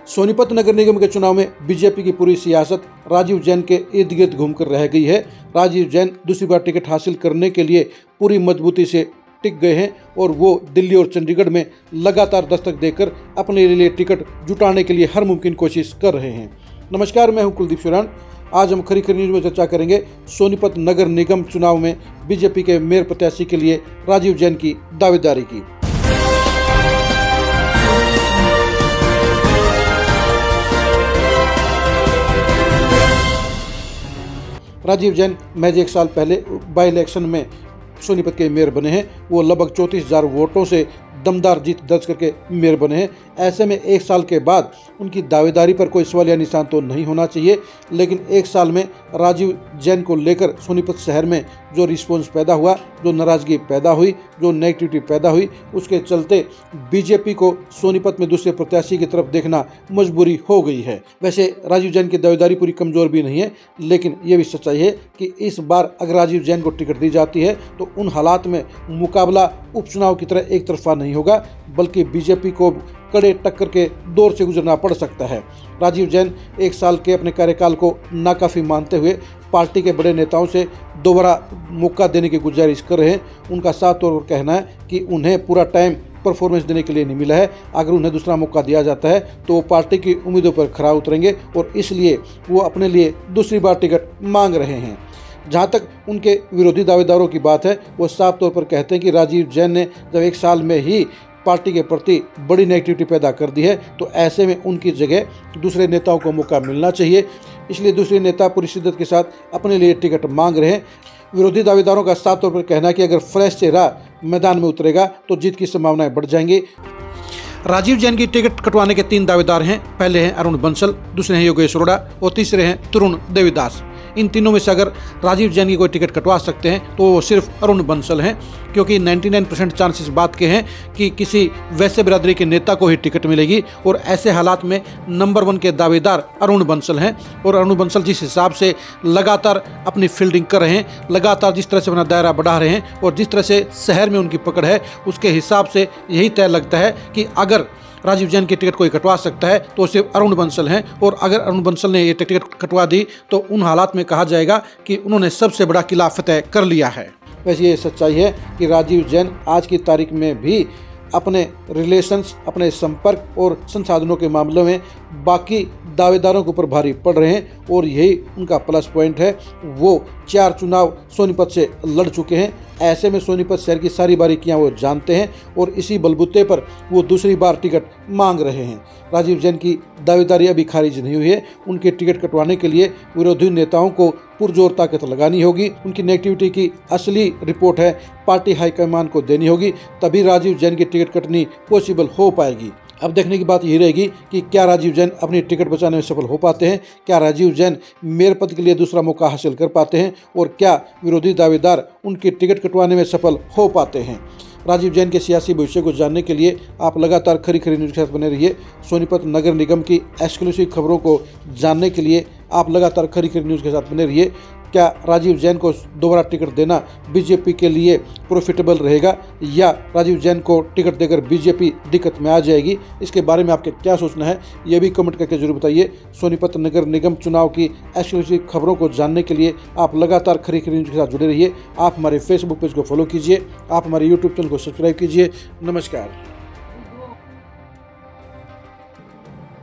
सोनीपत नगर निगम के चुनाव में बीजेपी की पूरी सियासत राजीव जैन के इर्द गिर्द घूमकर रह गई है। राजीव जैन दूसरी बार टिकट हासिल करने के लिए पूरी मजबूती से टिक गए हैं और वो दिल्ली और चंडीगढ़ में लगातार दस्तक देकर अपने लिए टिकट जुटाने के लिए हर मुमकिन कोशिश कर रहे हैं। नमस्कार, मैं हूं कुलदीप शिवरान। आज हम खरी खरी न्यूज में चर्चा करेंगे सोनीपत नगर निगम चुनाव में बीजेपी के मेयर प्रत्याशी के लिए राजीव जैन की दावेदारी की। राजीव जैन महज एक साल पहले बाई इलेक्शन में सोनीपत के मेयर बने हैं। वो लगभग 34,000 वोटों से दमदार जीत दर्ज करके मेयर बने हैं। ऐसे में एक साल के बाद उनकी दावेदारी पर कोई सवाल या निशान तो नहीं होना चाहिए, लेकिन एक साल में राजीव जैन को लेकर सोनीपत शहर में जो रिस्पॉन्स पैदा हुआ, जो नाराजगी पैदा हुई, जो नेगेटिविटी पैदा हुई, उसके चलते बीजेपी को सोनीपत में दूसरे प्रत्याशी की तरफ देखना मजबूरी हो गई है। वैसे राजीव जैन की दावेदारी पूरी कमजोर भी नहीं है, लेकिन ये भी सच्चाई है कि इस बार अगर राजीव जैन को टिकट दी जाती है तो उन हालात में मुकाबला उपचुनाव की तरह एक तरफा नहीं होगा, बल्कि बीजेपी को कड़े टक्कर के दौर से गुजरना पड़ सकता है। राजीव जैन एक साल के अपने कार्यकाल को नाकाफी मानते हुए पार्टी के बड़े नेताओं से दोबारा मौका देने की गुजारिश कर रहे हैं। उनका साफ तौर पर कहना है कि उन्हें पूरा टाइम परफॉर्मेंस देने के लिए नहीं मिला है। अगर उन्हें दूसरा मौका दिया जाता है तो वो पार्टी की उम्मीदों पर खरा उतरेंगे और इसलिए वो अपने लिए दूसरी बार टिकट मांग रहे हैं। जहाँ तक उनके विरोधी दावेदारों की बात है, वो साफ तौर पर कहते हैं कि राजीव जैन ने जब एक साल में ही पार्टी के प्रति बड़ी नेगेटिविटी पैदा कर दी है, तो ऐसे में उनकी जगह दूसरे नेताओं को मौका मिलना चाहिए। इसलिए दूसरे नेता पूरी शिद्दत के साथ अपने लिए टिकट मांग रहे हैं। विरोधी दावेदारों का साफ तौर पर कहना है कि अगर फ्रेश चेहरा मैदान में उतरेगा तो जीत की संभावनाएं बढ़ जाएंगी। राजीव जैन की टिकट कटवाने के 3 दावेदार हैं। पहले हैं अरुण बंसल, दूसरे हैं योगेश अरोड़ा और तीसरे हैं तरुण देवीदास। इन तीनों में से अगर राजीव जैन की कोई टिकट कटवा सकते हैं तो वो सिर्फ अरुण बंसल हैं, क्योंकि 99% चांसेस बात के हैं कि किसी वैसे बिरादरी के नेता को ही टिकट मिलेगी और ऐसे हालात में नंबर 1 के दावेदार अरुण बंसल हैं। और अरुण बंसल जिस हिसाब से लगातार अपनी फील्डिंग कर रहे हैं, लगातार जिस तरह से अपना दायरा बढ़ा रहे हैं और जिस तरह से शहर में उनकी पकड़ है, उसके हिसाब से यही तय लगता है कि अगर राजीव जैन की टिकट कोई कटवा सकता है तो सिर्फ अरुण बंसल हैं। और अगर अरुण बंसल ने ये टिकट कटवा दी तो उन हालात में कहा जाएगा कि उन्होंने सबसे बड़ा किला फतेह कर लिया है। वैसे ये सच्चाई है कि राजीव जैन आज की तारीख में भी अपने रिलेशंस, अपने संपर्क और संसाधनों के मामलों में बाकी दावेदारों के ऊपर भारी पड़ रहे हैं और यही उनका प्लस पॉइंट है। वो 4 चुनाव सोनीपत से लड़ चुके हैं। ऐसे में सोनीपत शहर की सारी बारीकियां वो जानते हैं और इसी बलबूते पर वो दूसरी बार टिकट मांग रहे हैं। राजीव जैन की दावेदारी अभी खारिज नहीं हुई है। उनके टिकट कटवाने के लिए विरोधी नेताओं को पुरजोर ताकत लगानी होगी। उनकी नेगेटिविटी की असली रिपोर्ट है पार्टी हाईकमान को देनी होगी, तभी राजीव जैन की टिकट कटनी पॉसिबल हो पाएगी। अब देखने की बात यही रहेगी कि क्या राजीव जैन अपनी टिकट बचाने में सफल हो पाते हैं, क्या राजीव जैन मेयर पद के लिए दूसरा मौका हासिल कर पाते हैं और क्या विरोधी दावेदार उनकी टिकट कटवाने में सफल हो पाते हैं। राजीव जैन के सियासी भविष्य को जानने के लिए आप लगातार खरी खरी न्यूज़ के साथ बने रहिए। सोनीपत नगर निगम की एक्सक्लूसिव खबरों को जानने के लिए आप लगातार खरी खरी न्यूज़ के साथ बने रहिए। क्या राजीव जैन को दोबारा टिकट देना बीजेपी के लिए प्रॉफिटेबल रहेगा या राजीव जैन को टिकट देकर बीजेपी दिक्कत में आ जाएगी? इसके बारे में आपके क्या सोचना है, ये भी कमेंट करके जरूर बताइए। सोनीपत नगर निगम चुनाव की एक्सक्लूसिव खबरों को जानने के लिए आप लगातार खरी खरी न्यूज़ के साथ जुड़े रहिए। आप हमारे फेसबुक पेज को फॉलो कीजिए, आप हमारे यूट्यूब चैनल को सब्सक्राइब कीजिए। नमस्कार।